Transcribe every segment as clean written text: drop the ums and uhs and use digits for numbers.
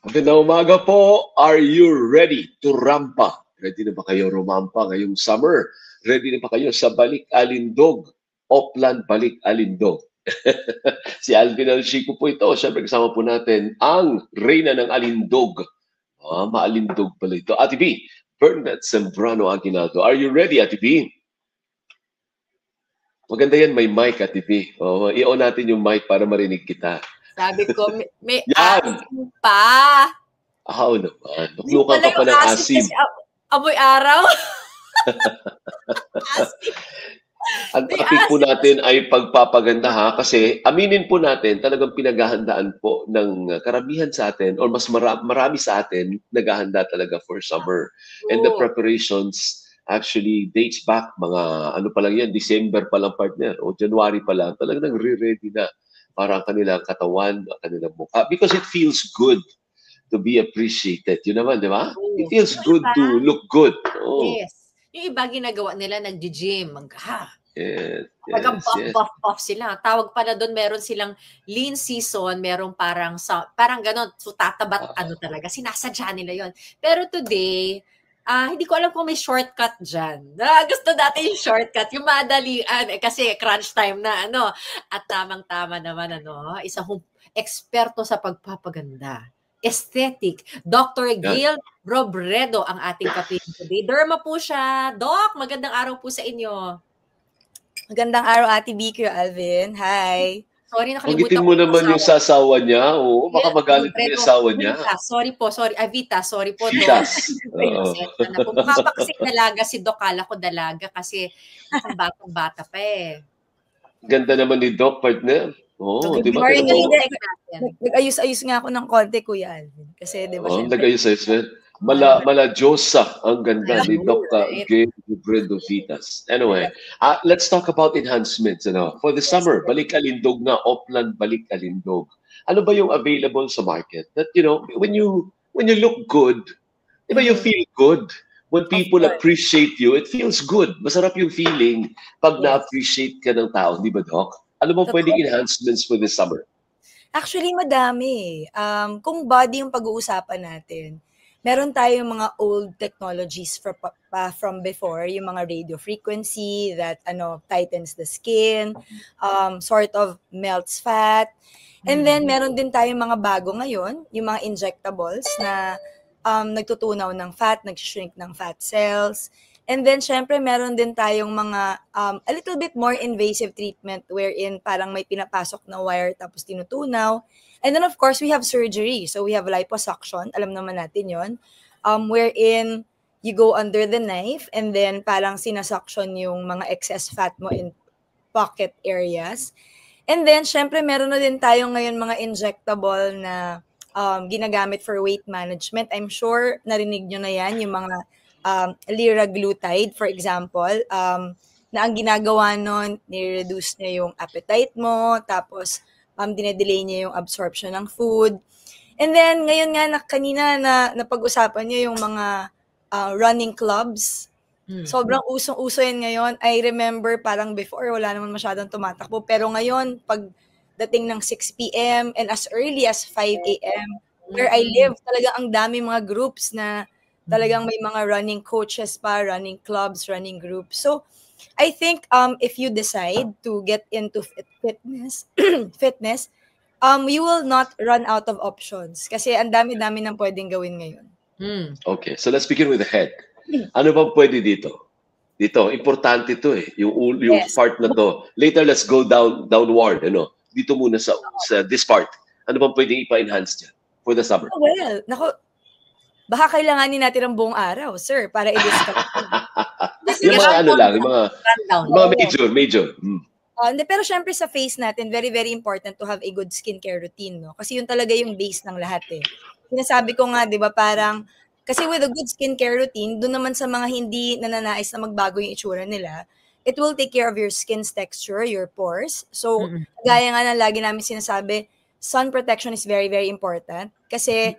Magandang umaga po. Are you ready to rampa? Ready na ba kayo rumampa ngayong summer? Ready na ba kayo sa Balik Alindog? Oplan Balik Alindog. Si Alvin Alchico po ito. Siyempre kasama po natin ang Reyna ng Alindog. Maalindog pala ito. Ate B, Bernard Sembrano Aguinaldo. Are you ready, Ate B? Maganda yan, may mic, Ate B. I-on natin yung mic para marinig kita. Sabi ko, may Yan! asim pa. Oo naman. Nuklukan ka pa ng asim. Kasi amoy araw. Asim. Ang topic po natin ay pagpapaganda kasi aminin po natin talagang pinaghahandaan po ng karamihan sa atin or mas marami sa atin naghahanda talaga for summer. And the preparations actually dates back mga ano pa lang yan, December pa lang partner o January pa lang talagang nagre-ready na para ang kanilang katawan, ang kanilang mukha because it feels good to be appreciated. Yun naman, di ba? It feels good to look good. Oh. Yes. Yung iba ginagawa nila, nag-gym. Yes, buff sila. Tawag pala doon, meron silang lean season, merong parang ganon. So tatabat talaga. Sinasadya nila yon. Pero today, hindi ko alam kung may shortcut dyan. Gusto natin yung shortcut, yung madalian. Kasi crunch time na, At tamang-tama naman, isang eksperto sa pagpapaganda. Aesthetic. Dr. Gail Robredo ang ating kapiling today. Derma po siya. Doc, magandang araw po sa inyo. Magandang araw, Ate B, Kuya Alvin. Hi. Sorry, nakalimutan ko. Mo naman yung sasawa niya. Oo, baka magalit yung asawa niya. Sorry po. Vita, sorry po. Vitas. Mukha pa kasi dalaga si Doc. Kala ko dalaga kasi batang-bata pa eh. Ganda naman ni Doc, partner. Oh, di ba? Nag-ayos-ayos nga ako ng konti, Kuya Alvin. Kasi, di ba? Nag-ayos-ayos. Mala Diyosa ang ganda ni Dr. Gail Robredo Vitas. Anyway, let's talk about enhancements. For the summer, Balik Alindog na, Oplan Balik Alindog. Ano ba yung available sa market? That, when you look good, di ba you feel good? When people appreciate you, it feels good. Masarap yung feeling pag na-appreciate ka ng tao, di ba, Doc? Ano bang pwedeng enhancements for this summer? Actually, madami. Kung body yung pag-uusapan natin, meron tayong mga old technologies from before, yung mga radio frequency that tightens the skin, sort of melts fat. And then meron din tayong mga bago ngayon, yung mga injectables na nagtutunaw ng fat, nag-shrink ng fat cells. And then, syempre, meron din tayong mga a little bit more invasive treatment wherein parang may pinapasok na wire tapos tinutunaw. And then, of course, we have surgery. So, we have liposuction. Alam naman natin yon, wherein you go under the knife and then parang sinasuction yung mga excess fat mo in pocket areas. And then, syempre, meron na din tayo ngayon mga injectable na ginagamit for weight management. I'm sure narinig nyo na yan, yung mga liraglutide, for example, na ang ginagawa nun, ni-reduce niya yung appetite mo, tapos dinedelay niya yung absorption ng food. And then, ngayon nga, kanina napag-usapan niyo yung mga running clubs. Sobrang usong-uso yan ngayon. I remember parang before, wala naman masyadong tumatakbo. Pero ngayon, pag dating ng 6 p.m. and as early as 5 a.m., where I live, talaga ang dami mga groups na talagang may mga running coaches pa, running clubs, running groups. So, I think if you decide to get into fitness, you will not run out of options kasi ang dami-dami nang pwedeng gawin ngayon. Okay, so let's begin with the head. Ano bang pwede dito? Dito, importante to eh, yung part na to. Later, let's go downward, Dito muna sa this part. Ano bang pwedeng ipa-enhance dyan for the summer? Well, baka kailanganin natin ang buong araw, sir, para i-discuss. Yung mga yung mga major. Pero syempre sa face natin, very, very important to have a good skincare routine, no? Kasi yun talaga yung base ng lahat eh. Sinasabi ko nga, di ba, parang, kasi with a good skincare routine, doon naman sa mga hindi nananais na magbago yung itsura nila, it will take care of your skin's texture, your pores. So, gaya nga na lagi namin sinasabi, sun protection is very, very important. Kasi,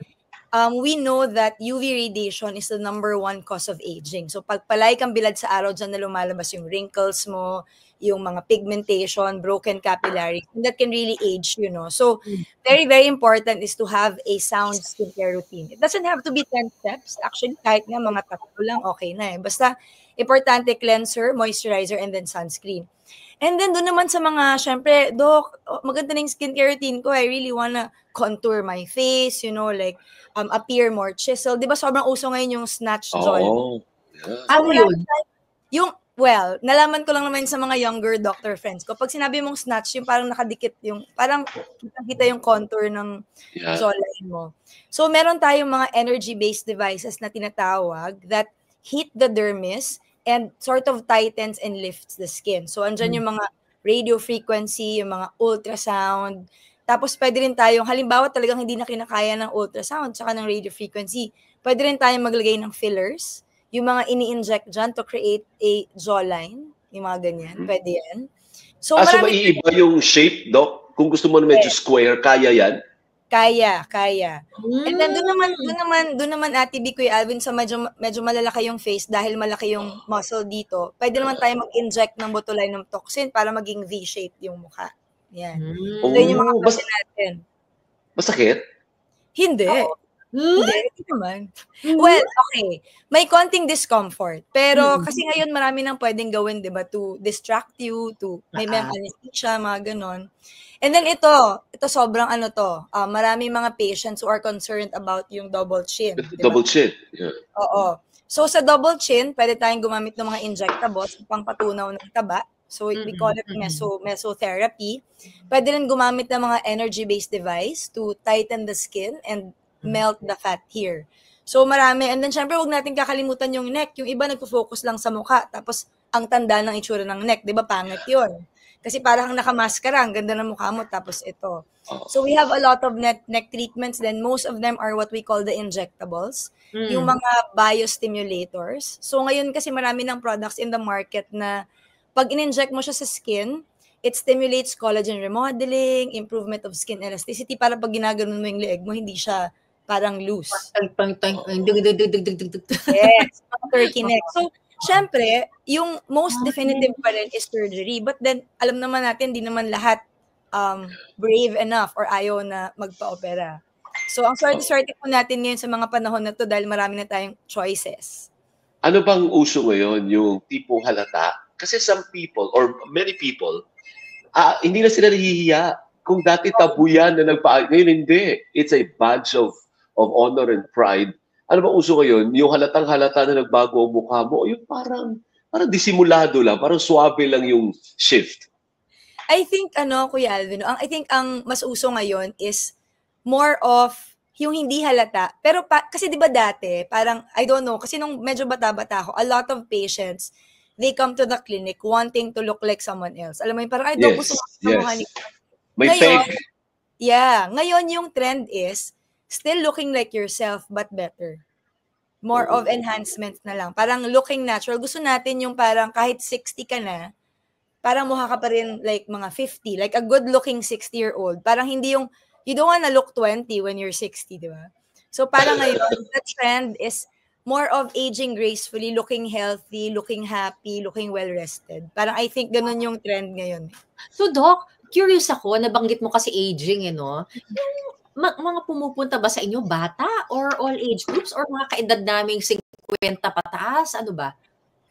we know that UV radiation is the #1 cause of aging. So pag palay kang bilad sa araw, dyan na lumalabas yung wrinkles mo, yung mga pigmentation, broken capillaries, and that can really age, you know. So very, very important is to have a sound skincare routine. It doesn't have to be 10 steps. Actually, kahit nga mga 3 lang, okay na eh. Basta, importante cleanser, moisturizer, and then sunscreen. And then doon naman sa mga, syempre, Doc, maganda na yung skincare routine ko. I really wanna contour my face, you know, like, appear more chiseled. Di ba sobrang uso ngayon yung snatch jawline? Yeah. Ano yun? Well, nalaman ko lang naman sa mga younger doctor friends ko. Pag sinabi mong snatch, yung parang nakadikit yung, parang kita yung contour ng jawline mo. So, meron tayong mga energy-based devices na tinatawag that heat the dermis and sort of tightens and lifts the skin. So, andyan yung mga radio frequency, yung mga ultrasound. Tapos, pwede rin tayong, halimbawa talagang hindi na kinakaya ng ultrasound tsaka ng radio frequency, pwede rin tayong maglagay ng fillers, yung mga ini-inject dyan to create a jawline, yung mga ganyan, pwede yan. So maiiba yung shape, Doc? Kung gusto mo na medyo square, kaya yan? Kaya. And then doon naman Ate B, Kuya Alvin, sa medyo malalaki yung face dahil malaki yung muscle dito, pwede naman tayo mag-inject ng botulinum ng toxin para maging V-shape yung mukha. Yan. So yun yung mga klase natin. Masakit? Hindi. Hindi naman. Well, okay. May konting discomfort. Pero kasi ngayon marami nang pwedeng gawin, 'di ba, to distract you, to may anesthesia, mga ganon. And then ito sobrang marami mga patients who are concerned about yung double chin. Diba? Double chin. Yeah. Oo. So sa double chin, pwede tayong gumamit ng mga injectables pang patunaw ng taba. So we call it mesotherapy. Pwede rin gumamit ng mga energy-based device to tighten the skin and melt the fat here. So marami. And then syempre, huwag natin kakalimutan yung neck. Yung iba nagpo-focus lang sa mukha. Tapos ang tanda ng itsura ng neck. Di ba pangit yun? Kasi parang nakamaskara. Ang ganda ng mukha mo. Tapos ito. So we have a lot of neck treatments. Then most of them are what we call the injectables. Yung mga biostimulators. So ngayon kasi marami ng products in the market na pag in-inject mo siya sa skin, it stimulates collagen remodeling, improvement of skin elasticity, para pag ginaganon mo yung leeg mo, hindi siya parang loose. Yes, turkey neck. So, syempre, yung most definitive pa rin is surgery. But then, alam naman natin, di naman lahat brave enough or ayaw na magpa-opera. So, ang swerte-swerte po natin ngayon sa mga panahon na to dahil marami na tayong choices. Ano bang uso ngayon, yung tipong halata? Kasi some people, or many people, hindi na sila nahihiya. Kung dati tabu yan na ngayon hindi. It's a badge of honor and pride. Ano ba uso ngayon? Yung halatang-halata na nagbago ang mukha mo, yung parang disimulado lang, parang suabe lang yung shift. I think, Kuya Alvin, I think ang mas uso ngayon is more of yung hindi halata. Pero kasi di ba dati, parang, I don't know, kasi nung medyo bata-bata ako, a lot of patients, they come to the clinic wanting to look like someone else. Alam mo yun, parang, gusto mo sa mukha ni... May peg. Yeah. Ngayon, yung trend is still looking like yourself, but better. More of enhancement na lang. Parang looking natural. Gusto natin yung parang kahit 60 ka na, parang mukha ka pa rin like mga 50. Like a good-looking 60-year-old. Parang hindi yung, you don't wanna look 20 when you're 60, di ba? So parang ngayon, the trend is more of aging gracefully, looking healthy, looking happy, looking well-rested. Parang I think ganun yung trend ngayon. So Doc, curious ako, nabanggit mo kasi aging, no? Yung mga pumupunta ba sa inyo, bata or all age groups or mga kaedad naming 50 pataas? Ano ba?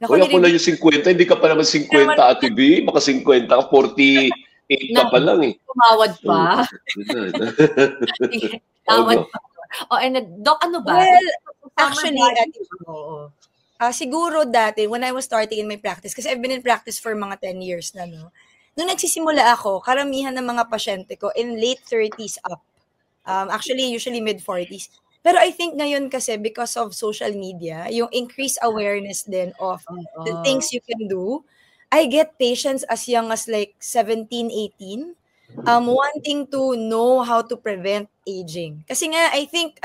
Kaya ko lang yung 50, hindi ka pa naman 50, Ate B. Baka 50 ka, 48 ka pa lang eh. Tumawad pa. Tumawad pa. And Doc, ano ba? Well, actually, siguro dati, when I was starting in my practice, kasi I've been in practice for mga 10 years na, no? Nung nagsisimula ako, karamihan ng mga pasyente ko in late 30s up. Actually, usually mid-40s. Pero I think ngayon kasi because of social media, yung increased awareness din of the things you can do, I get patients as young as like 17, 18, wanting to know how to prevent aging. Kasi nga, I think,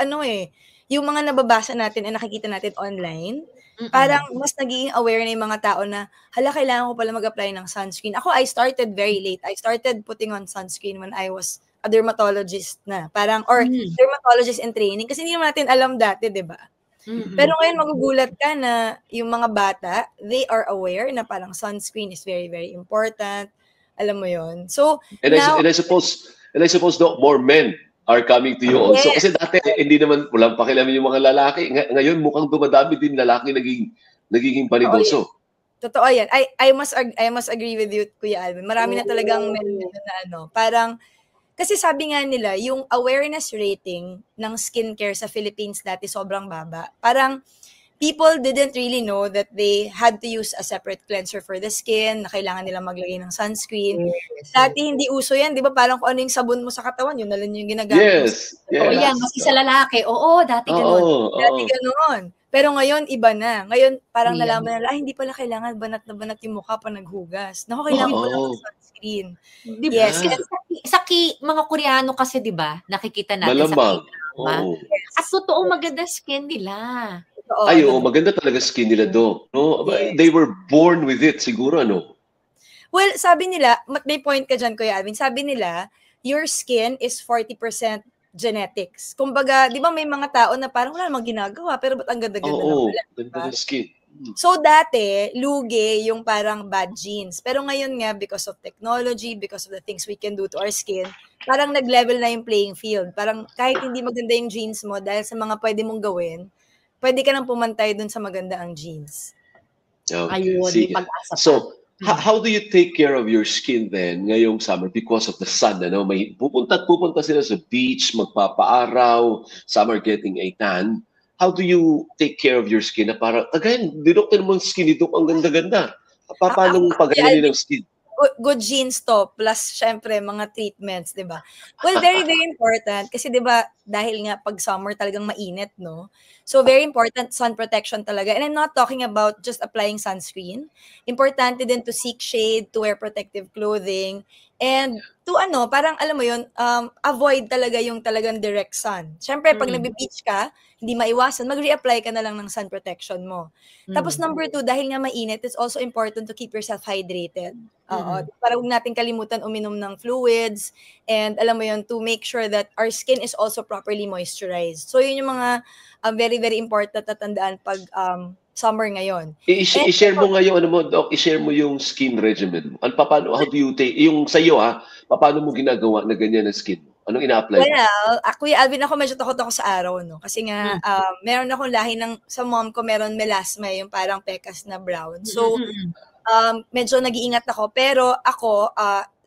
yung mga nababasa natin and nakikita natin online, parang mas naging aware na yung mga tao na, kailangan ko pala mag-apply ng sunscreen. Ako, I started very late. I started putting on sunscreen when I was a dermatologist na. Parang, or dermatologist in training. Kasi hindi naman natin alam dati, di ba? Pero ngayon magugulat ka na yung mga bata, they are aware na parang sunscreen is very, very important. Alam mo yon. So, and I suppose no, more men are coming to you also. Kasi dati, hindi naman, walang pakialam yung mga lalaki. Ngayon, mukhang dumadami din lalaki nagiging panidoso. Totoo yan. I must agree with you, Kuya Alvin. Marami na talagang men na parang, kasi sabi nga nila, yung awareness rating ng skincare sa Philippines dati sobrang baba. Parang people didn't really know that they had to use a separate cleanser for the skin, na kailangan nila maglagay ng sunscreen. Dati hindi uso yan, di ba? Parang kung ano yung sabon mo sa katawan, yun na lang yung ginagamit mo. Oo, yan, maski sa lalaki. Oo, dati ganun. Dati ganun. Pero ngayon, iba na. Ngayon, parang nalaman nila, hindi pala kailangan banat na banat yung mukha pa naghugas. Naku, kailangan ko lang ng sunscreen. Yes. Sa mga Koreano kasi, di ba, nakikita natin Malamang. At totoong maganda skin nila. Ay, maganda talaga skin nila do. No? Yes. They were born with it, siguro, ano? Well, sabi nila, may point ka dyan, Kuya Alvin, sabi nila, your skin is 40% genetics. Kumbaga, di ba may mga tao na parang wala namang ginagawa, pero ba't ang ganda-ganda na pala? Ganda ng skin. So, dati, lugi yung parang bad genes. Pero ngayon nga, because of technology, because of the things we can do to our skin, parang nag-level na yung playing field. Parang kahit hindi maganda yung genes mo, dahil sa mga pwede mong gawin, pwede ka nang pumantay dun sa maganda ang genes. Okay. Ayun, so, how do you take care of your skin then ngayong summer because of the sun? Ano? May pupunta sila sa beach, magpapaaraw, some are getting a tan. How do you take care of your skin? Na para, again, dinokter mo ang skin nito, ang ganda-ganda. Paano mong pagalanin ng skin? Good genes to, plus syempre mga treatments, di ba? Well, very, very important. Kasi di ba, dahil nga pag summer talagang mainit, no? So, very important, sun protection talaga. And I'm not talking about just applying sunscreen. Importante din to seek shade, to wear protective clothing, and to parang alam mo yun, avoid talaga yung talagang direct sun. Syempre, pag nagbe-beach ka, hindi maiwasan, mag-reapply ka na lang ng sun protection mo. Tapos number 2, dahil nga mainit, it's also important to keep yourself hydrated. Para huwag natin kalimutan uminom ng fluids, and alam mo yun, to make sure that our skin is also properly moisturized. So yun yung mga very, very important na tandaan pag summer ngayon. I-share mo ngayon, Doc, i-share mo yung skin regimen mo. How do you take, yung sa'yo paano mo ginagawa na ganyan ang skin mo? Anong ina-apply? Well, Kuya Alvin, ako medyo takot ako sa araw, no? Kasi nga, meron akong lahi sa mom ko, meron melasma, yung parang pekas na brown. So, medyo nag-iingat ako. Pero ako,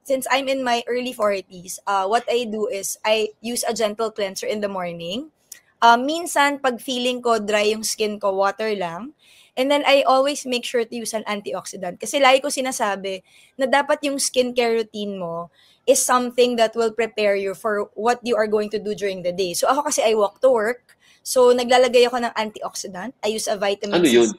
since I'm in my early 40s, what I do is, I use a gentle cleanser in the morning. Minsan, pag feeling ko dry yung skin ko, water lang. And then, I always make sure to use an antioxidant. Kasi lagi ko sinasabi na dapat yung skincare routine mo is something that will prepare you for what you are going to do during the day. So, ako kasi I walk to work. So, naglalagay ako ng antioxidant. I use a vitamin C. Yun?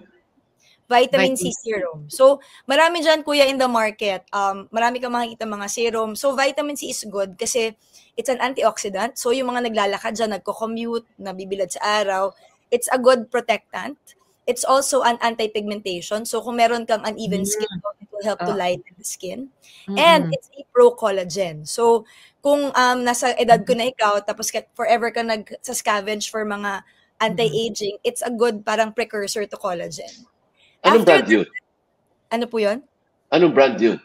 Vitamin C serum. So, marami dyan, Kuya, in the market. Marami kang makikita mga serum. So, vitamin C is good kasi it's an antioxidant. So, yung mga naglalakad dyan, nagko-commute, nabibilad sa araw, it's a good protectant. It's also an anti-pigmentation. So, kung meron kang uneven skin tone, it will help to lighten the skin. And it's a pro-collagen. So, kung nasa edad ko na ikaw, tapos forever ka nag-scavenge for mga anti-aging, it's a good parang precursor to collagen. Anong brand yun? Ano po yun? Anong brand yun?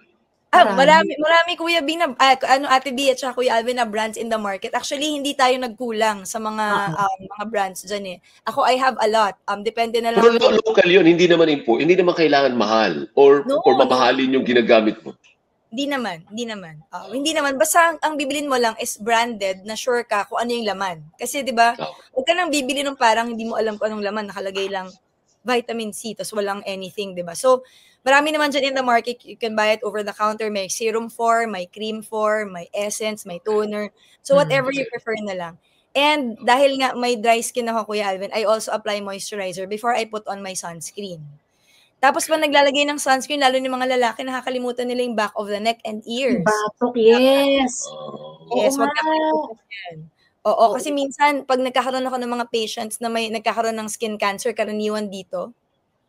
Marami Kuya B na, Ate B at saka Kuya Alvin na brands in the market. Actually, hindi tayo nagkulang sa mga brands dyan eh. Ako, I have a lot. Depende na lang. Pero local yun, hindi naman kailangan mahal or mamahalin yung ginagamit mo. Hindi naman. Hindi naman. Basta ang bibilin mo lang is branded na sure ka kung ano yung laman. Kasi 'di ba? Huwag ka nang bibili ng parang hindi mo alam kung anong laman, nakalagay lang vitamin C tapos walang anything, 'di ba? So, marami naman dyan in the market. You can buy it over the counter. May serum form, may cream form, may essence, may toner. So, whatever you prefer na lang. And dahil nga may dry skin ako, Kuya Alvin, I also apply moisturizer before I put on my sunscreen. Tapos pa naglalagay ng sunscreen, lalo ng mga lalaki, nakakalimutan nila yung back of the neck and ears. Batok, yes. Yes, wag nakakalimutan yan. Oo, kasi minsan, pag nagkakaroon ako ng mga patients na may nagkakaroon ng skin cancer, karaniwan dito,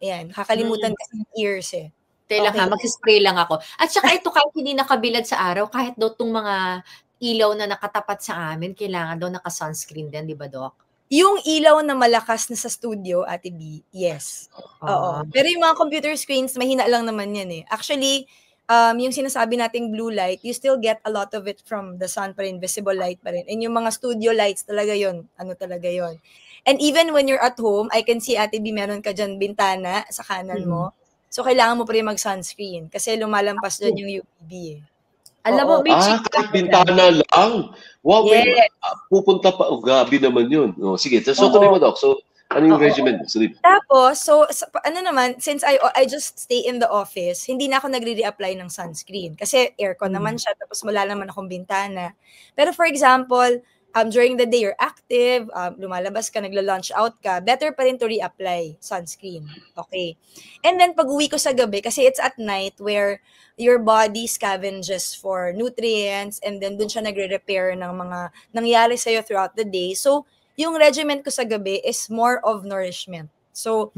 ayan, kakalimutan kasi yung ears eh. Mag-spray lang ako. At saka ito, kahit hindi nakabilad sa araw, kahit daw itong mga ilaw na nakatapat sa amin, kailangan daw naka-sunscreen din, di ba, Doc? Yung ilaw na malakas na sa studio, Ate B, yes. Oo. Pero yung mga computer screens, mahina lang naman yan eh. Actually, yung sinasabi nating blue light, you still get a lot of it from the sun pa rin, visible light pa rin. And yung mga studio lights talaga yon, ano talaga yon. And even when you're at home, I can see, Ate B, meron ka dyan bintana sa kanan mo. So, kailangan mo pa rin mag-sunscreen kasi lumalampas dyan yung UVB eh. Alam mo, may kahit bintana lang. Wow, Yes. pupunta pa. Gabi naman yun. Sige, so tuloy mo, Doc. So, ano yung regimen? Tapos, so, ano naman, since I just stay in the office, hindi na ako nagre-reapply ng sunscreen. Kasi aircon naman siya, tapos wala naman akong bintana. Pero for example, during the day, you're active, lumalabas ka, nagla-lunch out ka, better pa rin to reapply sunscreen. Okay. And then, pag uwi ko sa gabi, kasi it's at night where your body scavenges for nutrients and then dun siya nagre-repair ng mga nangyari sa'yo throughout the day. So, yung regimen ko sa gabi is more of nourishment. So,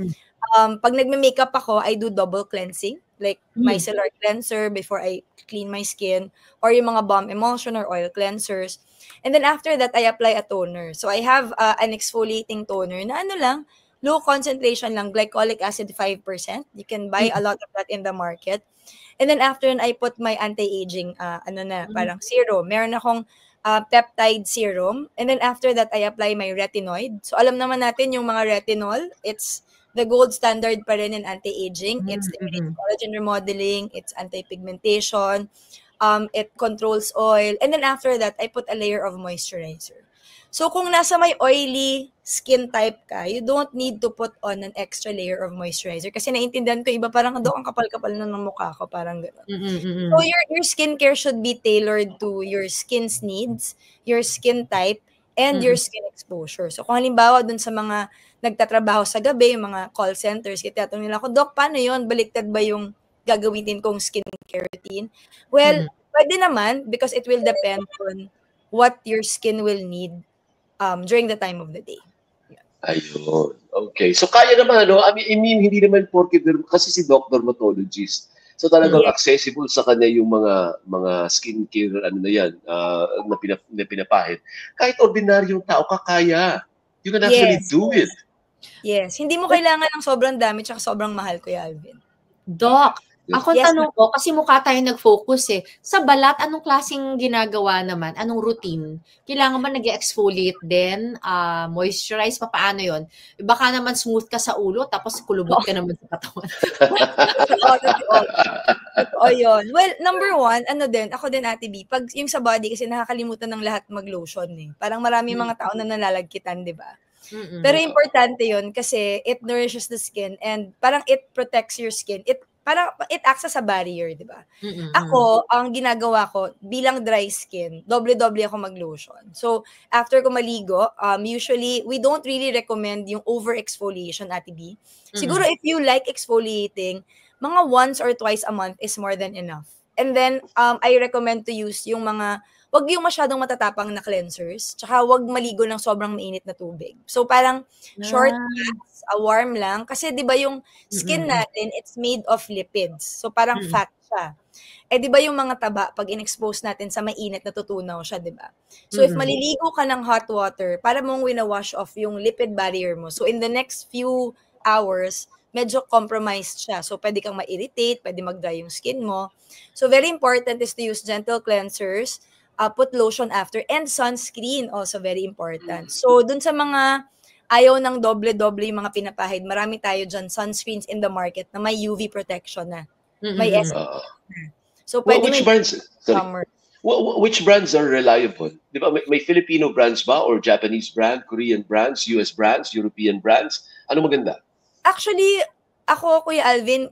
pag nagme-makeup ako, I do double cleansing, like micellar cleanser before I clean my skin, or yung mga balm emulsion or oil cleansers. And then after that, I apply a toner. So, I have an exfoliating toner na ano lang, low concentration lang, glycolic acid 5%. You can buy a lot of that in the market. And then after yun, I put my anti-aging, parang serum. Meron akong peptide serum. And then after that, I apply my retinoid. So alam naman natin yung mga retinol, it's the gold standard pa rin in anti-aging. It's collagen remodeling, it's anti-pigmentation, it controls oil. And then after that, I put a layer of moisturizer. So kung nasa may oily skin type ka, you don't need to put on an extra layer of moisturizer. Kasi naiintindihan ko, iba parang, ang kapal-kapal na ng mukha ko, parang gano'n. So your skincare should be tailored to your skin's needs, your skin type, and your skin exposure. So kung halimbawa dun sa mga nagtatrabaho sa gabi, yung mga call centers, kaya tatanungin nila ako, Doc, paano yun? Baliktad ba yung gagawin kong skincare routine? Well, pwede naman because it will depend on what your skin will need during the time of the day. Ayun. Okay. So, kaya naman, I mean, hindi naman porke, kasi si Doc dermatologist. So, talagang accessible sa kanya yung mga skincare, na yan, na pinapahid. Kahit ordinaryong tao, kakaya. You can actually do it. Yes. Hindi mo kailangan ng sobrang dami tsaka sobrang mahal, Kuya Alvin. Doc, ako tanong ko, kasi mukha tayo nag-focus eh. Sa balat, anong klaseng ginagawa naman? Anong routine? Kailangan ba nag-exfoliate din? Moisturize? Paano yun? Baka naman smooth ka sa ulo, tapos kulubot ka naman sa katawan. Totoo yun. Well, number one, ako din, Ate B, pag yung sa body, kasi nakakalimutan ng lahat mag-lotion eh. Parang marami mga tao na nalalagkitan, di ba? Pero importante yun kasi it nourishes the skin and parang it protects your skin. It acts as a barrier, di ba? Ako, ang ginagawa ko, bilang dry skin, doble-doble ako mag-lotion. So, after ko maligo, usually, we don't really recommend yung over-exfoliation, Ate B. Siguro, if you like exfoliating, mga once or twice a month is more than enough. And then, I recommend to use yung wag yung masyadong matatapang na cleansers, tsaka wag maligo ng sobrang mainit na tubig. So, parang short baths, warm lang. Kasi, di ba yung skin natin, it's made of lipids. So, parang fat siya. Eh, di ba yung mga taba, pag in-expose natin sa mainit, natutunaw siya, di ba? So, if maliligo ka ng hot water, para mong wina-wash off yung lipid barrier mo. So, in the next few hours, medyo compromised siya. So, pwede kang ma-irritate, pwede mag-dry yung skin mo. So, very important is to use gentle cleansers, put lotion after, and sunscreen also very important. So, dun sa mga ayaw ng doble-doble yung mga pinapahid, marami tayo dyan sunscreens in the market na may UV protection na. May SPF na. So, pwede which brands are reliable? Di ba, may Filipino brands ba? Or Japanese brand, Korean brands, US brands, European brands? Ano maganda? Actually, ako, Kuya Alvin,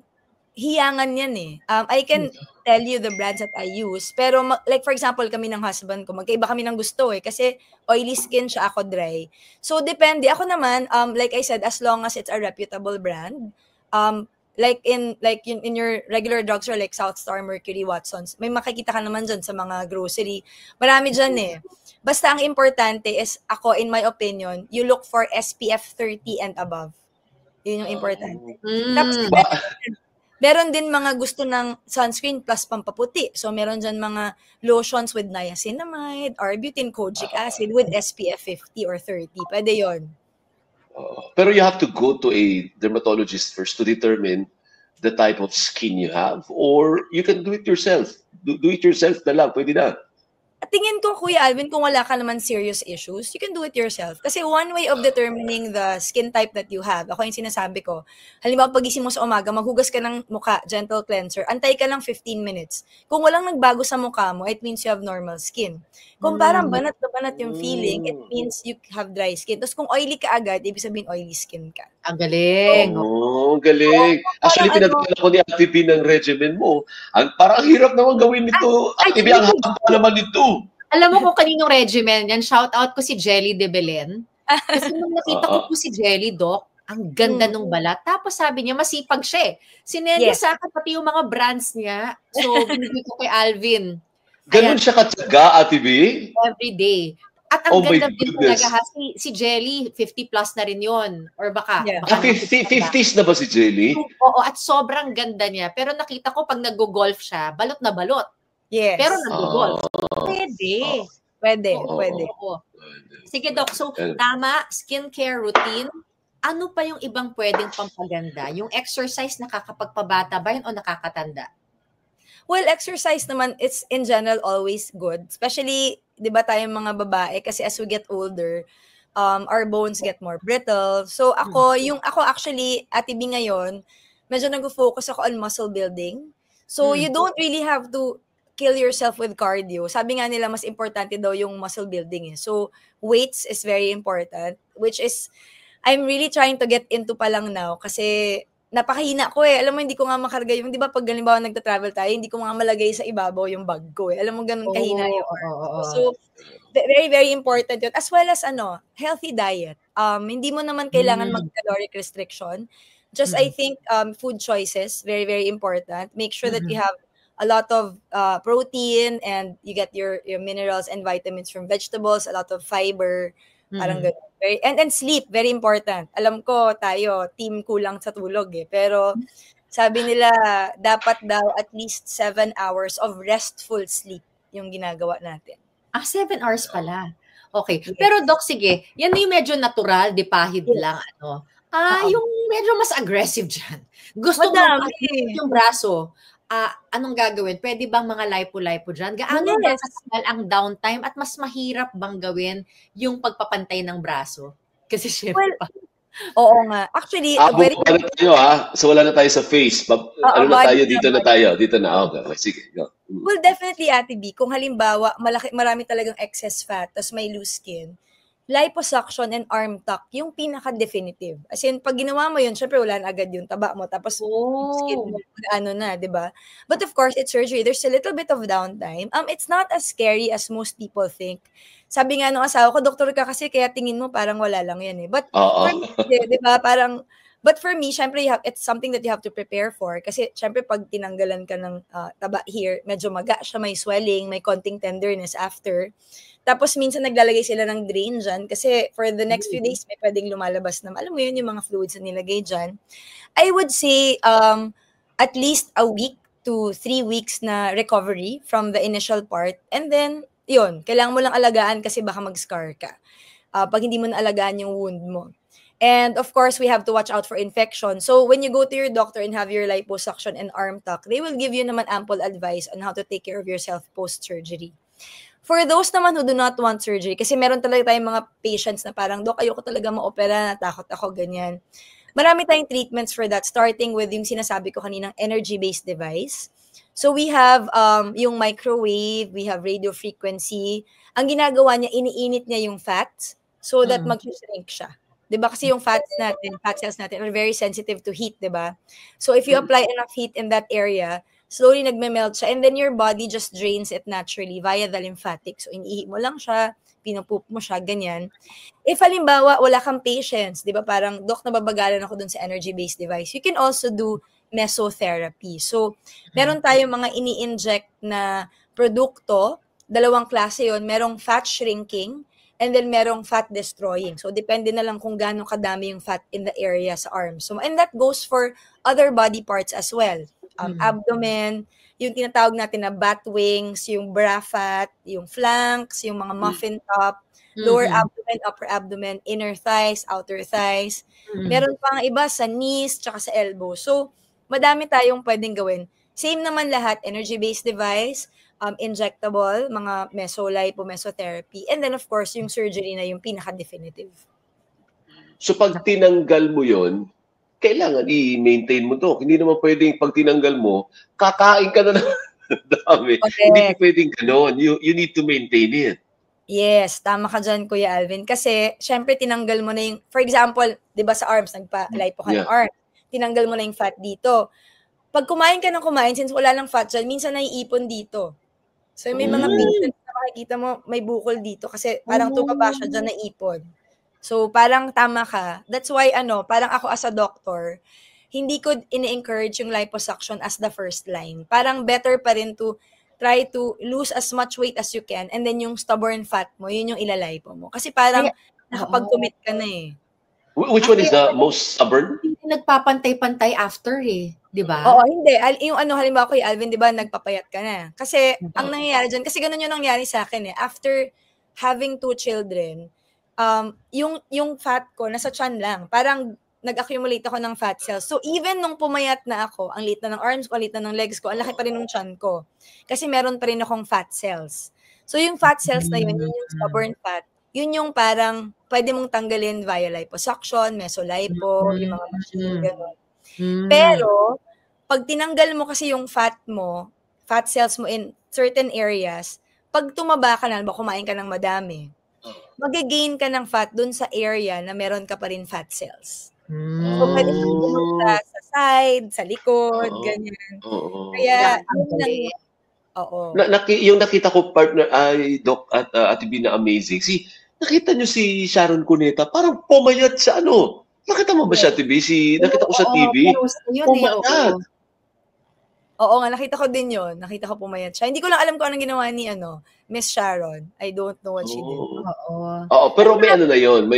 hiyangan yan eh. I can tell you the brands that I use. Pero like for example, kami ng husband ko, magkaiba kami ng gusto eh. Kasi oily skin siya, ako dry. So depende. Ako naman, like I said, as long as it's a reputable brand, like in your regular drugstore like South Star, Mercury, Watsons, may makikita ka naman dyan sa mga grocery. Marami dyan eh. Basta ang importante is, ako, in my opinion, you look for SPF 30 and above. Yun yung importante. Tapos, Meron din mga gusto ng sunscreen plus pampaputi. So, meron dyan mga lotions with niacinamide, arbutin, kojic acid with SPF 50 or 30. Pwede yon. Pero you have to go to a dermatologist first to determine the type of skin you have, or you can do it yourself. Do it yourself na lang, pwede na. At tingin ko, Kuya Alvin, kung wala ka naman serious issues, you can do it yourself. Kasi one way of determining the skin type that you have, ako yung sinasabi ko, halimbawa pagising mo sa umaga, maghugas ka ng mukha, gentle cleanser, antay ka lang 15 minutes. Kung walang nagbago sa mukha mo, it means you have normal skin. Kung parang banat na banat yung feeling, it means you have dry skin. Tapos kung oily ka agad, ibig sabihin oily skin ka. Ang galing. Galing. Actually, parang pinagdala ko ni Ate B ng regimen mo. Parang ang hirap naman gawin nito. Ate B, ang haba naman nito. Alam mo kung kaninong regimen yan, shout out ko si Jelly de Belen. Kasi nung nakita ko po si Jelly, Doc, ang ganda nung balat. Tapos sabi niya, masipag siya eh. Sinenda sa akin pati yung mga brands niya. So, binigay ko kay Alvin. Ganun siya katsaga, Ate B? Every day. At ang ganda din talaga, si Jelly, 50 plus na rin yun. Or baka. 50s na ba si Jelly? Oo, at sobrang ganda niya. Pero nakita ko pag nag-golf siya, balot na balot. Yes. Pero nag-golf. Pwede. Pwede. Sige, Doc. So, tama, skincare routine. Ano pa yung ibang pwedeng pampaganda? Yung exercise, nakakapagpabata ba yun o nakakatanda? Well, exercise naman, it's in general always good. Especially, di ba tayong mga babae, kasi as we get older, our bones get more brittle. So, ako actually, Ate B ngayon, medyo nag-focus ako on muscle building. So, you don't really have to kill yourself with cardio. Sabi nga nila, mas importante daw yung muscle building eh. So, weights is very important, which is, I'm really trying to get into pa lang now kasi napakahina ko eh. Alam mo, hindi ko nga makarga yung, di ba pag halimbawa nagta-travel tayo, hindi ko nga malagay sa ibabaw yung bag ko eh. Alam mo, ganun kahina yung So, very, very important yun. As well as, healthy diet. Hindi mo naman kailangan mag-caloric restriction. Just, I think, food choices, very, very important. Make sure that you have a lot of protein and you get your minerals and vitamins from vegetables, a lot of fiber, parang ganun. And sleep, very important. Alam ko tayo, team kulang sa tulog eh. Pero sabi nila, dapat daw at least 7 hours of restful sleep yung ginagawa natin. 7 hours pala. Okay. Yes. Pero Doc, sige, yan yung medyo natural, di pahid lang. Yung medyo mas aggressive dyan. Gusto mo yung braso. Anong gagawin? Pwede bang mga lipo-lipo dyan? Gaano ba katagal ang downtime at mas mahirap bang gawin yung pagpapantay ng braso? Kasi syempre oo nga. Actually, very... na tayo So wala na tayo sa face. Ano na tayo? Dito na tayo. Dito na. Okay. Sige. Go. Well, definitely, Ate B. Kung halimbawa, marami talagang excess fat, tapos may loose skin, liposuction and arm tuck, yung pinaka-definitive. As in, pag ginawa mo yun, syempre wala na agad yung taba mo, tapos skin mo, di ba? But of course, it's surgery. There's a little bit of downtime. It's not as scary as most people think. Sabi nga nung asawa ko, doktor ka kasi, kaya tingin mo parang wala lang yan eh. But for me, di ba, but for me, syempre, it's something that you have to prepare for. Kasi, syempre, pag tinanggalan ka ng taba here, medyo maga siya, may swelling, may konting tenderness after. Tapos minsan naglalagay sila ng drain dyan kasi for the next few days may pwedeng lumalabas na, alam mo yun, yung mga fluids na nilagay dyan. I would say at least a week to 3 weeks na recovery from the initial part. And then, yun, kailangan mo lang alagaan kasi baka mag-scar ka pag hindi mo na alagaan yung wound mo. And of course, we have to watch out for infection. So when you go to your doctor and have your liposuction and arm tuck, they will give you naman ample advice on how to take care of yourself post-surgery. For those naman who do not want surgery, kasi meron talaga tayong mga patients na parang, Dok, ayoko talaga ma-opera, natakot ako, ganyan. Marami tayong treatments for that, starting with yung sinasabi ko kaninang energy-based device. So we have yung microwave, we have radio frequency. Ang ginagawa niya, iniinit niya yung fats so that mag-shrink siya. Diba? Kasi yung fat cells natin are very sensitive to heat, diba? So if you apply enough heat in that area, slowly nagme-melt siya, and then your body just drains it naturally via the lymphatic. So, iniihi mo lang siya, pinupoop mo siya, ganyan. If halimbawa, wala kang patience, di ba, parang, Dok, nababagalan ako dun sa energy-based device, you can also do mesotherapy. So, meron tayong mga ini-inject na produkto, 2 klase yon, merong fat shrinking, And then merong fat destroying. So depende na lang kung gaano kadami yung fat in the area sa arms. So, and that goes for other body parts as well. Abdomen, yung tinatawag natin na bat wings, yung bra fat, yung flanks, yung mga muffin top, lower abdomen, upper abdomen, inner thighs, outer thighs. Meron pang iba sa knees, tsaka sa elbow. So, madami tayong pwedeng gawin. Same naman lahat, energy-based device, injectable, mga mesotherapy, and then of course, yung surgery na yung pinaka-definitive. So pag tinanggal mo yon, kailangan i-maintain mo to. Hindi naman pwedeng pag tinanggal mo, kakain ka na ng dami. Hindi pwedeng ganon. You need to maintain it. Yes, tama ka dyan, Kuya Alvin. Kasi, syempre, tinanggal mo na yung, for example, di ba sa arms, nagpa-lipo ka ng arms, tinanggal mo na yung fat dito. Pag kumain ka ng kumain, since wala ng fat dyan, minsan naiipon dito. So, may mga patients na makikita mo, may bukol dito kasi parang tumaba siya dyan na ipon. So, parang tama ka. That's why, parang ako as a doctor, hindi ko ini-encourage yung liposuction as the first line. Parang better pa rin to try to lose as much weight as you can and then yung stubborn fat mo, yun yung ilalipo mo. Kasi parang nakapag-commit ka na eh. Which one is the most stubborn? Hindi nagpapantay-pantay after eh. Di ba? Oo, hindi. Yung halimbawa ko, Alvin, di ba, nagpapayat ka na. Kasi, ang nangyayari dyan, kasi ganun yung nangyari sa akin eh. After having 2 children, yung fat ko, nasa tiyan lang. Parang, nag-accumulate ako ng fat cells. So, even nung pumayat na ako, ang liit na ng arms ko, ang liit na ng legs ko, ang laki pa rin ng tiyan ko. Kasi meron pa rin akong fat cells. So, yung fat cells na yun yung stubborn fat. Yun yung parang, pwede mong tanggalin via liposuction, mesolipo, yung mga machine, gano'n. Pero, pag tinanggal mo kasi yung fat cells mo in certain areas, pag tumaba ka na, kumain ka ng madami, mag-gain ka ng fat dun sa area na meron ka pa rin fat cells. So, pwede kang pumunta sa side, sa likod, ganyan. Kaya, yung nakita ko partner ay Doc at Ate Bina amazing. Nakita nyo si Sharon Cuneta, parang pumayat sa Nakita mo ba siya, Ate B? Nakita ko sa TV. Pumayat. Oo nga, nakita ko din yun. Nakita ko pumayat siya. Hindi ko lang alam kung anong ginawa ni Miss Sharon. I don't know what she did. Oo, pero may na yun.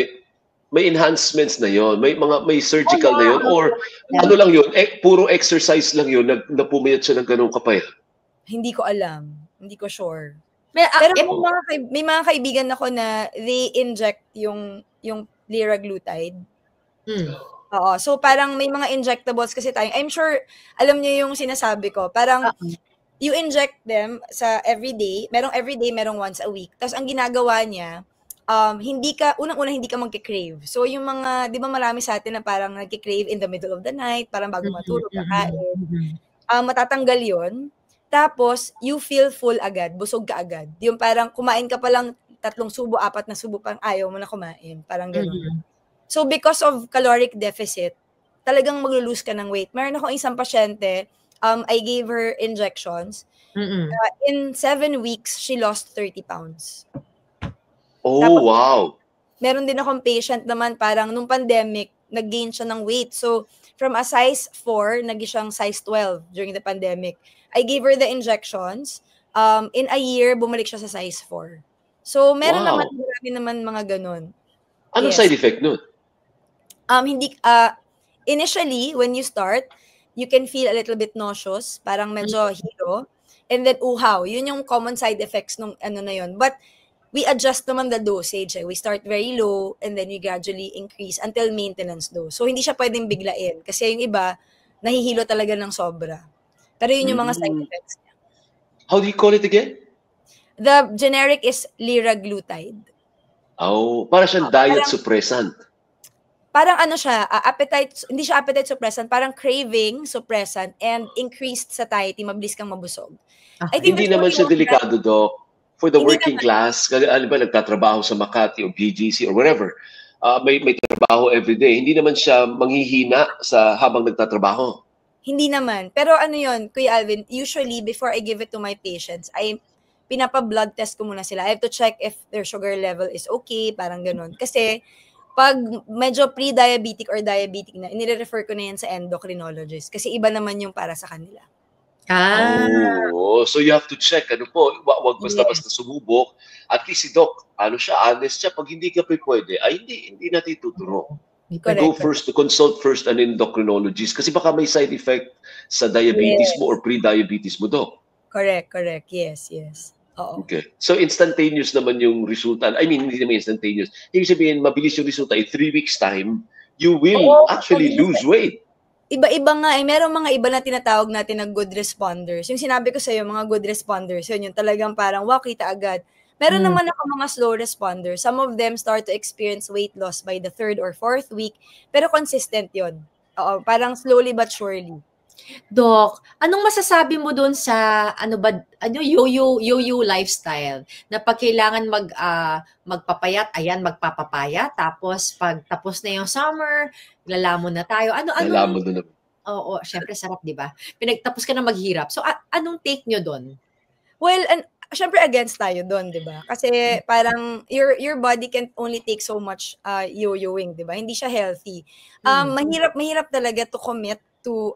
May enhancements na yon, may surgical na yon, or lang yun, puro exercise lang yun, na pumayat siya ng ganung kapayat. Hindi ko alam. Hindi ko sure. Pero may mga kaibigan ako na they inject yung liraglutide. Oo. So, parang may mga injectables kasi tayo. I'm sure, alam niyo yung sinasabi ko. Parang, you inject them sa everyday. Merong everyday, merong once a week. Tapos, ang ginagawa niya, unang-una hindi ka magkikrave. So, yung mga, di ba marami sa atin na parang nagkikrave in the middle of the night, parang bago matulog, kakain. Matatanggal yun. Tapos, you feel full agad, busog ka agad. Yung parang kumain ka pa lang 3 subo, 4 na subo, parang ayaw mo na kumain. Parang gano'n. So, because of caloric deficit, talagang maglulose ka ng weight. Meron akong isang pasyente, I gave her injections. In 7 weeks, she lost 30 pounds. Oh, tapos, wow. Meron din akong patient naman, parang nung pandemic, nag-gain siya ng weight. So, from a size 4, naging siyang size 12 during the pandemic. I gave her the injections. In a year, bumalik siya sa size 4. So, meron naman, marami naman mga ganun. Anong side effect nun? Initially, when you start, you can feel a little bit nauseous, parang medyo hilo, and then uhaw. Yun yung common side effects nung na yun. But, we adjust naman the dosage. We start very low, and then we gradually increase until maintenance dose. So, hindi siya pwedeng biglain. Kasi yung iba, nahihilo talaga ng sobra. Pero yun yung mga side effects niya. How do you call it again? The generic is liraglutide. Oh, para siyang diet suppressant. Parang siya, hindi siya appetite suppressant, parang craving suppressant and increased satiety, mabilis kang mabusog. Hindi naman siya delikado, Doc. For the working class, alam ba, nagtatrabaho sa Makati o BGC or wherever, may trabaho everyday, hindi naman siya manghihina habang nagtatrabaho. Hindi naman. Pero yun, Kuya Alvin, usually before I give it to my patients, pinapa-blood test ko muna sila. I have to check if their sugar level is okay, parang ganun. Kasi, pag medyo pre-diabetic or diabetic na, inire-refer ko na yan sa endocrinologist. Kasi iba naman yung para sa kanila. So you have to check, ano po, wag basta-basta sumubok. At least si Doc, honest siya, pag hindi ka pwede, ay hindi natin tuturo. Go first to consult first an endocrinologist kasi baka may side effect sa diabetes mo or pre-diabetes mo, Doc. Correct. Yes. Oo. Okay. So instantaneous naman yung resulta. I mean, hindi naman instantaneous. Ibig sabihin, mabilis yung resulta. In 3 weeks time, you will actually lose weight. Iba-iba nga merong mga iba na tinatawag natin na good responders. Yung sinabi ko sa'yo, mga good responders, yun yung talagang parang, wow, kita agad. Meron naman ako mga slow responders. Some of them start to experience weight loss by the 3rd or 4th week, pero consistent yun. Oo, parang slowly but surely. Doc, anong masasabi mo doon sa yo-yo lifestyle na pag kailangan magpapayat, magpapapayat, tapos pag tapos na yung summer, lalamon na tayo. Lalamon na. Oo, syempre sarap, 'di ba? Pinagtapos ka na maghirap. So anong take nyo doon? Well, syempre against tayo doon, 'di ba? Kasi parang your body can only take so much yo-yoing, 'di ba? Hindi siya healthy. Mahirap talaga to commit to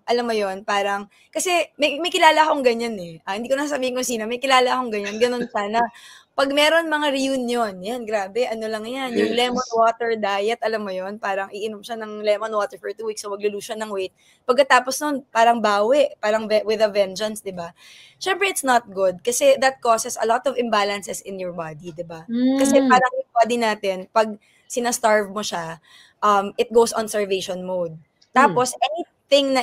alam mo yon, parang kasi may kilala akong ganyan hindi ko na sabihin kung sino, may kilala akong ganun sana. Pag meron mga reunion, yan, grabe, ano lang yan, yung lemon water diet, alam mo yon, parang iinom siya ng lemon water for 2 weeks, so maglulose siya ng weight. Pagkatapos nun, parang bawi, parang with a vengeance, di ba? Syempre, it's not good kasi that causes a lot of imbalances in your body, di ba? Kasi parang yung body natin, pag sinastarve mo siya, it goes on starvation mode. Tapos, anything na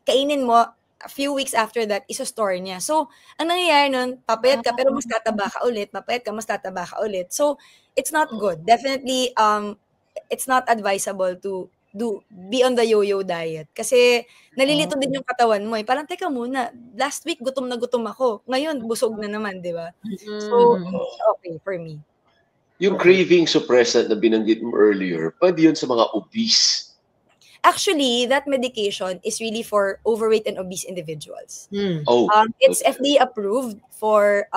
kainin mo, a few weeks after that, iso-store niya. So, ang nangyayari nun, papayat ka, pero mas tataba ka ulit. Papayat ka, mas tataba ka ulit. So, it's not good. Definitely, it's not advisable to be on the yo-yo diet. Kasi, nalilito din yung katawan mo. Parang, teka muna, last week, gutom na gutom ako. Ngayon, busog na naman, di ba? So, it's okay for me. Yung craving suppressant na binanggit mo earlier, pwede yun sa mga obese. Actually, that medication is really for overweight and obese individuals. It's FDA approved for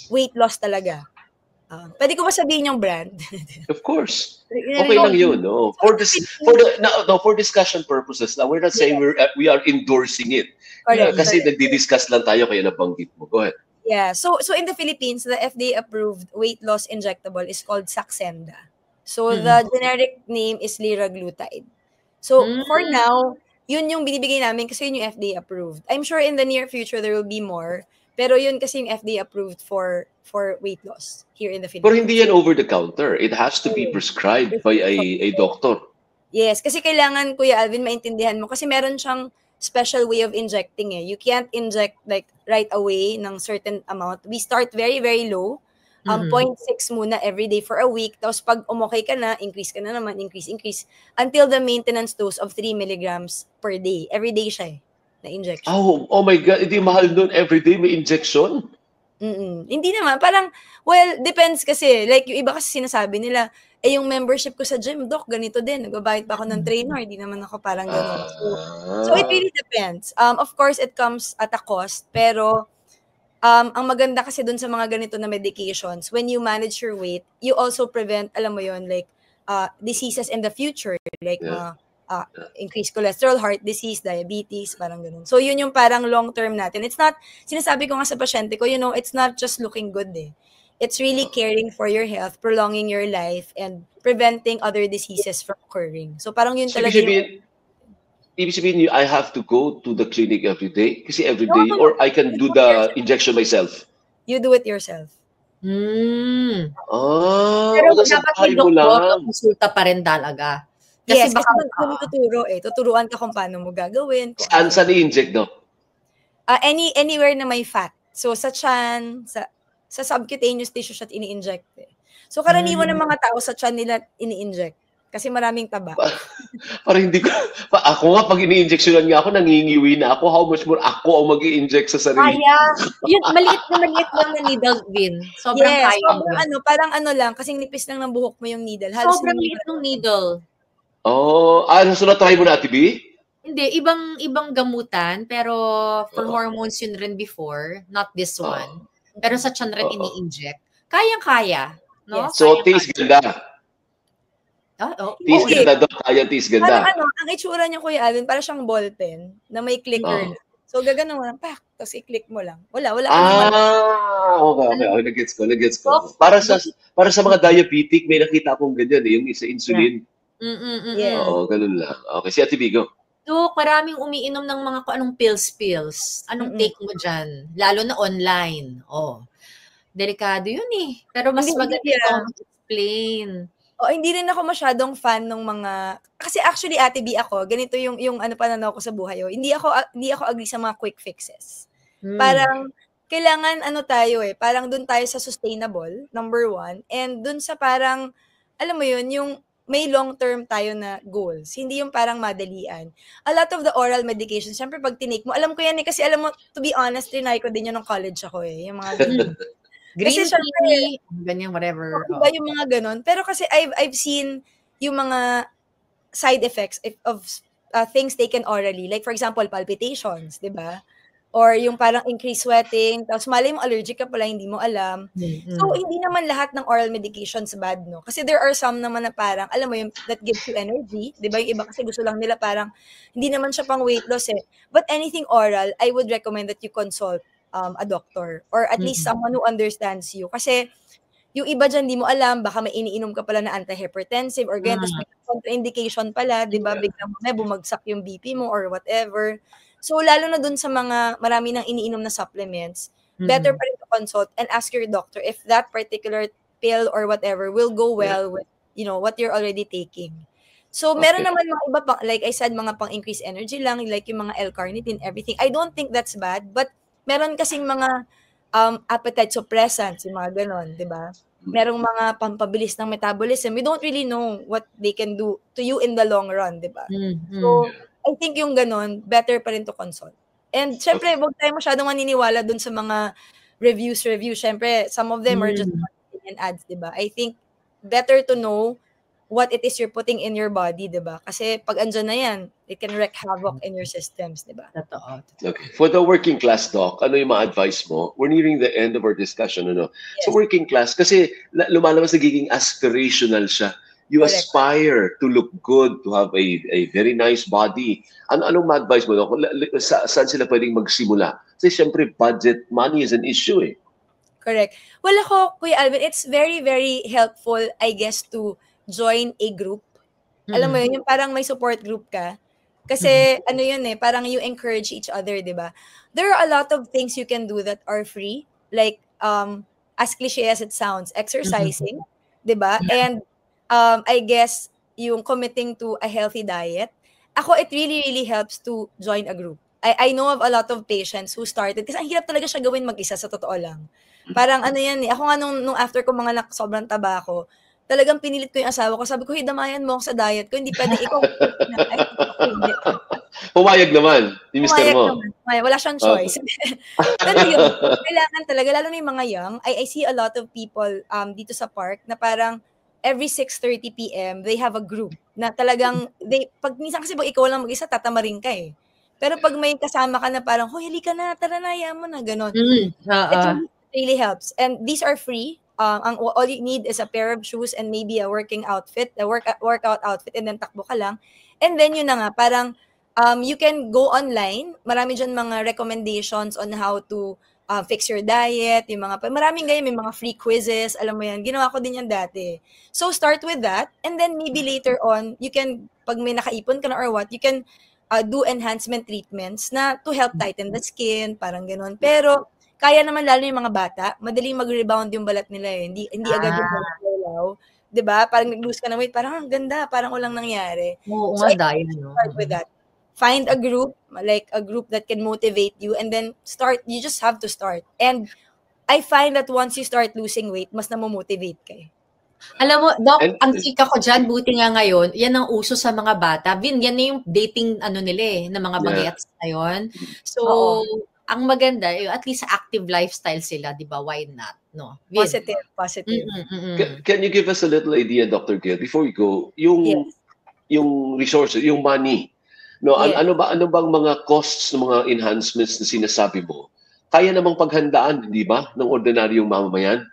weight loss talaga. Pwede ko ba sabihin yung brand? Of course. Okay lang yun. No? For discussion purposes, now we're not saying we are endorsing it. Kasi nagdi-discuss lang tayo kaya nabanggit mo. Go ahead. Yeah. So in the Philippines, the FDA approved weight loss injectable is called Saxenda. So the generic name is liraglutide. So, for now, yun yung binibigay namin kasi yun yung FDA approved. I'm sure in the near future, there will be more. Pero yun kasi yung FDA approved for weight loss here in the Philippines. Pero hindi yan over the counter. It has to be prescribed by a doctor. Yes, kasi kailangan, Kuya Alvin, maintindihan mo. Kasi meron siyang special way of injecting You can't inject like right away ng certain amount. We start very, very low. 0.6 muna every day for a week. Tapos pag umokay ka na, increase ka na naman, increase, until the maintenance dose of 3 milligrams per day. Every day siya na injection. Oh my God, hindi mahal nun every day may injection? Hindi naman, parang, well, depends kasi. Like, yung iba kasi sinasabi nila, yung membership ko sa gym, Doc, ganito din. Nagbabayad pa ako ng trainer, hindi naman ako parang gano'n. So it really depends. Of course, it comes at a cost, pero ang maganda kasi dun sa mga ganito na medications, when you manage your weight, you also prevent, alam mo yon, like diseases in the future, like increased cholesterol, heart disease, diabetes, parang ganun. So yun yung parang long-term natin. It's not, sinasabi ko nga sa pasyente ko, it's not just looking good It's really caring for your health, prolonging your life, and preventing other diseases from occurring. So parang yun talaga Ibig sabihin, I have to go to the clinic every day? Kasi every day? Or I can do the injection myself? You do it yourself. Pero dapat yung doktor, konsulta pa rin talaga. Kasi baka tuturo tuturuan ka kung paano mo gagawin. Saan i-inject, Doc? Anywhere na may fat. So sa tiyan, sa subcutaneous tissue siya ini-inject. So karaniwan ng mga tao sa tiyan nila ini-inject. Kasi maraming taba. Parang hindi ko, ako nga pag ini-injectionan nga ako, nangingiwi na ako. How much more ako ang mag-i-inject sa sarili? Kaya, yun, maliit lang na needle, Vin. Sobrang kaya. Parang lang, kasing nipis lang ng buhok mo yung needle. Sobrang liit ng needle. So na-try mo na, Ate B? Hindi, ibang gamutan, pero for hormones yun rin before, not this one. Pero sa tiyan rin ini-inject. Kayang-kaya. No? Yes. So, taste ganda. Tis ganda, Doc. Kaya tis ganda. Parang ang itsura niya, Kuya Alvin, parang siyang ballpen na may clicker. So, gaganon mo lang, pak, tapos i-click mo lang. Wala ka naman. Okay. Nagets ko. Para sa mga diabetic, may nakita akong ganyan, yung sa insulin. Yes. Oo, ganun lang. Okay, si Ate Vigo. So, maraming umiinom ng mga kung anong pills. Anong take mo dyan? Lalo na online. Delikado yun eh. Pero mas maganda ikaw mag-explain. Hindi rin ako masyadong fan ng mga, kasi actually Ate B ako, ganito yung ano pananaw ko sa buhay. Hindi ako agree sa mga quick fixes. Parang kailangan tayo parang dun tayo sa sustainable, number 1, and dun sa parang, alam mo yun, yung may long-term tayo na goals. Hindi yung parang madalian. A lot of the oral medications, syempre pag tinake mo, alam ko yan kasi alam mo, to be honest, trinay ko din yun nung college ako yung mga green tea, ganyan, whatever. Diba yung mga ganon? Pero kasi I've seen yung mga side effects of things taken orally. Like for example, palpitations, diba? Or yung parang increased sweating, tapos malay mo allergic ka pala, hindi mo alam. So, hindi naman lahat ng oral medications bad, no? Kasi there are some naman na parang, alam mo yung that gives you energy, diba? Yung iba kasi gusto lang nila parang, hindi naman siya pang weight loss But anything oral, I would recommend that you consult a doctor or at least someone who understands you. Kasi yung iba dyan, di mo alam, baka may iniinom ka pala na antihypertensive or ganyan, tapos may contraindication pala, di ba? Biglang may bumagsak yung BP mo or whatever. So, lalo na dun sa mga marami nang iniinom na supplements, better pa rin to consult and ask your doctor if that particular pill or whatever will go well with, what you're already taking. So, meron naman mga iba pang, like I said, mga pang-increase energy lang, like yung mga L-carnitine, everything. I don't think that's bad, but meron kasing mga appetite suppressants, yung mga ganon, di ba? Merong mga pampabilis ng metabolism. We don't really know what they can do to you in the long run, di ba? So, I think yung ganon, better pa rin to consult. And syempre, huwag tayo masyadong maniniwala dun sa mga reviews. Syempre, some of them are just marketing and ads, di ba? I think better to know what it is you're putting in your body, diba? Kasi pag andyan na yan, it can wreak havoc in your systems, diba? Totoo. Okay. For the working class, Doc, ano yung mga advice mo? We're nearing the end of our discussion, ano? Yes. So working class, kasi lumalabas nagiging aspirational siya. You aspire to look good, to have a very nice body. Anong ma-advise mo, Doc? Saan sila pwedeng magsimula? Kasi syempre, budget, money is an issue Correct. Well, ako, Kuya Alvin, it's very, very helpful, I guess, to join a group. Alam mo yun, yung parang may support group ka. Kasi, ano yun parang you encourage each other, di ba? There are a lot of things you can do that are free. Like, as cliche as it sounds, exercising, di ba? And, I guess, yung committing to a healthy diet. Ako, it really, really helps to join a group. I know of a lot of patients who started, kasi ang hirap talaga siya gawin mag-isa, sa totoo lang. Parang ano yan ako nga nung after ko mga sobrang taba ko, talagang pinilit ko yung asawa ko. Sabi ko, hey, damayan mo ako sa diet ko. Hindi pwede, ikaw. Hindi. Pumayag naman, yung mister mo. Wala siyang choice. Pero yun, kailangan talaga, lalo na yung mga young, I see a lot of people dito sa park na parang every 6:30 p.m., they have a group na talagang, pag minsan kasi pag ikaw lang mag-isa, tatamarin ka Pero pag may kasama ka na parang, hoy, halika na, tara na, yan mo na, gano'n. It really helps. And these are free. All you need is a pair of shoes and maybe a working outfit, a workout outfit, and then takbo ka lang. And then yun na nga, parang you can go online. Marami dyan mga recommendations on how to fix your diet. Maraming ganyan, may mga free quizzes. Alam mo yan, ginawa ko din yan dati. So start with that. And then maybe later on, you can, pag may nakaipon ka na or what, you can do enhancement treatments na to help tighten the skin, parang gano'n. Pero kaya naman lalo yung mga bata, madaling mag-rebound yung balat nila Hindi agad yung balat. 'Di ba? Parang nag-lose ka ng weight, parang ang ganda, parang walang nangyari. Oo, so, dahil, start with that. Find a group, like a group that can motivate you, and then you just have to start. And I find that once you start losing weight, mas namomotivate ka Alam mo, Doc, ang chika ko dyan, buti nga ngayon, yan ang uso sa mga bata. Yan na yung dating nila na mga bagets ngayon. So, ang maganda, at least active lifestyle sila, di ba? Why not? No? Positive. Can you give us a little idea, Dr. Gail, before we go, yung resources, yung money, no? Ano bang mga costs ng mga enhancements na sinasabi mo? Kaya namang paghandaan, di ba, ng ordinaryong mamamayan?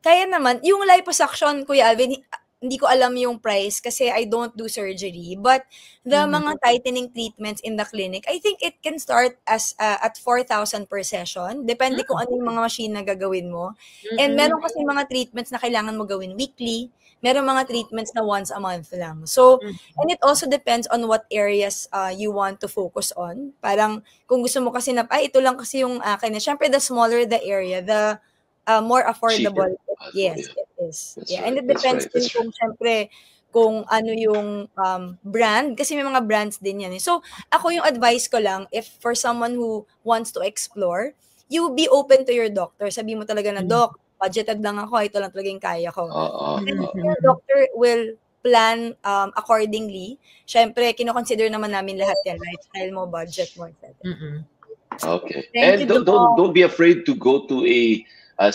Kaya naman, yung liposuction, Kuya Alvin, hindi ko alam yung price kasi I don't do surgery. But the mga tightening treatments in the clinic, I think it can start as at 4,000 per session. Depende kung ano yung mga machine na gagawin mo. And meron kasi mga treatments na kailangan mo gawin weekly. Meron mga treatments na once a month lang. So, and it also depends on what areas you want to focus on. Parang kung gusto mo kasi na, ito lang kasi yung akin. Siyempre, the smaller the area, the more affordable. Yes, it is. And it depends din kung syempre kung ano yung brand kasi may mga brands din yan. So, ako yung advice ko lang if for someone who wants to explore, you be open to your doctor. Sabi mo talaga na, Doc, budgeted lang ako, ito lang talaga yung kaya ko. And your doctor will plan accordingly. Syempre, kino-consider naman namin lahat yan, lifestyle mo, budget mo, etc. Okay. And don't be afraid to go to a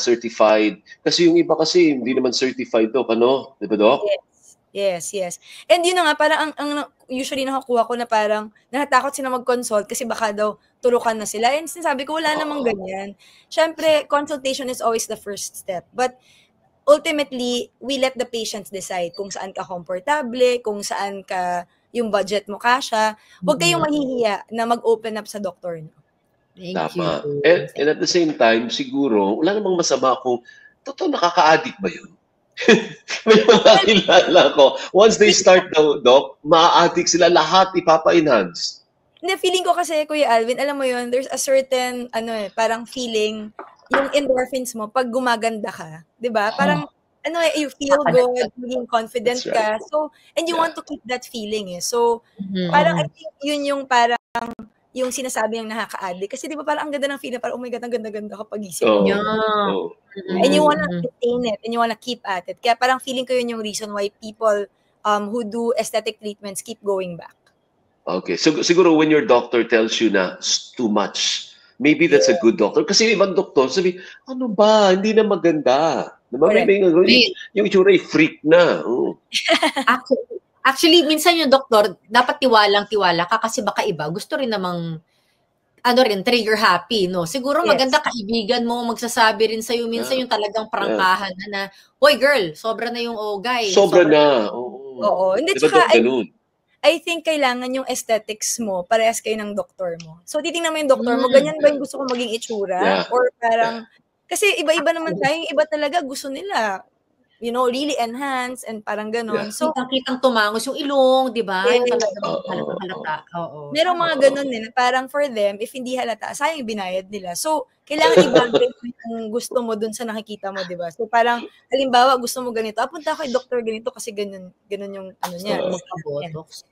certified, kasi yung iba kasi hindi naman certified to, ano? Di ba, Doc? Yes. And yun na nga, parang ang usually nakakuha ko na parang natatakot sila mag-consult kasi baka daw turukan na sila. And sinasabi ko, wala namang ganyan. Siyempre, consultation is always the first step. But ultimately, we let the patients decide kung saan ka komportable, kung saan ka yung budget mo kasya. Huwag kayong mahihiya na mag-open up sa doktor niyo. Tama. And at the same time, siguro, wala namang masama kung, totoo nakaka-addict ba yun? May mga kilala ko. Once they start daw, Doc, ma-addict sila lahat, ipapa-enhance. Hindi, feeling ko kasi, Kuya Alvin, alam mo yun, there's a certain, parang feeling, yung endorphins mo, pag gumaganda ka, di ba? Parang, you feel good, maging confident ka. So, and you want to keep that feeling So, parang I think yun yung parang, yung sinasabi ng nakaka-addict. Kasi di ba parang ang ganda ng feeling, parang oh my God, ang ganda-ganda kapag isip mo. And you wanna retain it, and you wanna keep at it. Kaya parang feeling ko yun yung reason why people who do aesthetic treatments keep going back. Okay. So, siguro when your doctor tells you na too much, maybe that's a good doctor. Kasi ibang doktor, sabi, ano ba, hindi na maganda. Diba? Yung itsura ay freak na. Actually, minsan yung doktor, dapat tiwalang-tiwala ka kasi baka iba, gusto rin namang, trigger happy, no? Siguro maganda kaibigan mo, magsasabi rin sa'yo, minsan yung talagang prangkahan na, hoy girl, sobra na yung ogay. Sobra na. Oo. Hindi, tsaka, I think kailangan yung aesthetics mo, parehas kayo ng doktor mo. So, titingnan mo yung doktor mo, ganyan ba yung gusto ko maging itsura? Or parang, kasi iba-iba naman tayo, yung iba talaga gusto nila, really enhance and parang gano'n. So, kitang tumangos yung ilong, di ba? Yung talagang halata. Merong mga gano'n din. Parang for them, if hindi halata, sayang yung binayad nila. So, kailangan i-validate yung gusto mo dun sa nakikita mo, di ba? So, parang, halimbawa, gusto mo ganito, punta ako kay doktor ganito kasi ganun yung niya. Botox.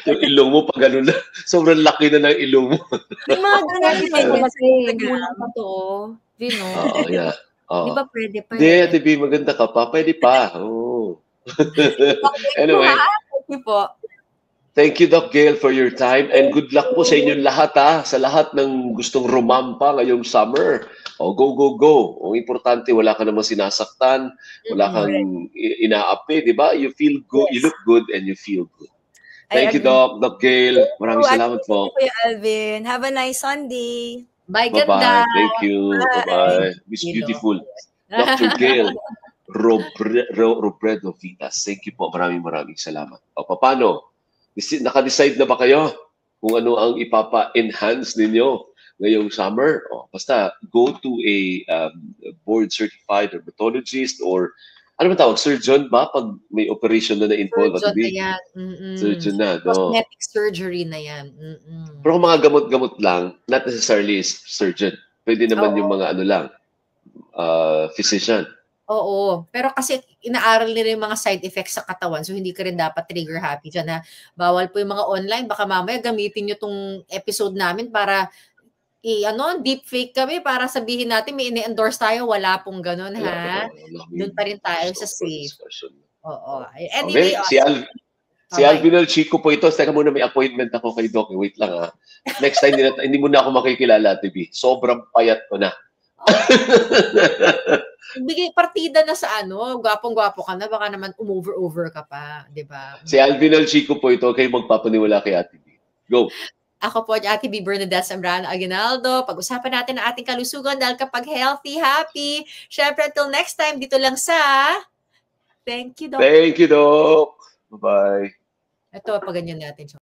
Yung ilong mo, pag gano'n na, sobrang laki na ng ilong mo. Yung mga gano'n kasi, gulang pa to. Di no? Di ba pwede pa? Hindi, Ate B, maganda ka pa. Pwede pa. Anyway. Thank you po. Thank you, Doc Gail, for your time. And good luck po sa inyong lahat, sa lahat ng gustong rumampa ngayong summer. Go, go, go. Ang importante, wala ka namang sinasaktan, wala kang inaapi, di ba? You feel good, you look good, and you feel good. Thank you, Doc Gail. Maraming salamat po. Thank you, Alvin. Have a nice Sunday. Bye, ganda. Bye-bye. Thank you. Bye-bye. Miss Beautiful. Dr. Gail Robredo Vitas. Thank you po. Maraming salamat. Paano? Naka-decide na ba kayo kung ano ang ipapa-enhance ninyo ngayong summer? Basta go to a board-certified dermatologist or ano ba tawag? Surgeon ba? Pag may operation na na-involve? Surgeon na yan. Surgeon na. Cosmetic surgery na yan. Pero kung mga gamot-gamot lang, not necessarily is surgeon. Pwede naman yung mga ano lang, physician. Oo. Pero kasi inaaral nila yung mga side effects sa katawan. So, hindi ka rin dapat trigger happy dyan na bawal po yung mga online. Baka mamaya gamitin nyo tong episode namin para deep fake kami para sabihin natin may ini-endorse tayo. Wala pong ganun, ha? Doon pa rin tayo sa safe. Oo. Anyway, okay. Si Alvin Chico po ito. Teka muna, may appointment ako kay Doc. Wait lang, ha? Next time, hindi mo na ako makikilala, TV. Sobrang payat ko na. Bigay partida na sa gwapong-gwapo ka na, baka naman over ka pa, di ba? Si Alvin Chico po ito. Kayo magpapaniwala kay Ate B. Go. Ako po, Ate B. Bernadette Zambrano Aguinaldo. Pag-usapan natin ang ating kalusugan dahil kapag healthy, happy. Syempre, until next time, dito lang sa Thank you, Doc. Thank you, Doc. Bye-bye. Ito, paganyan natin siya.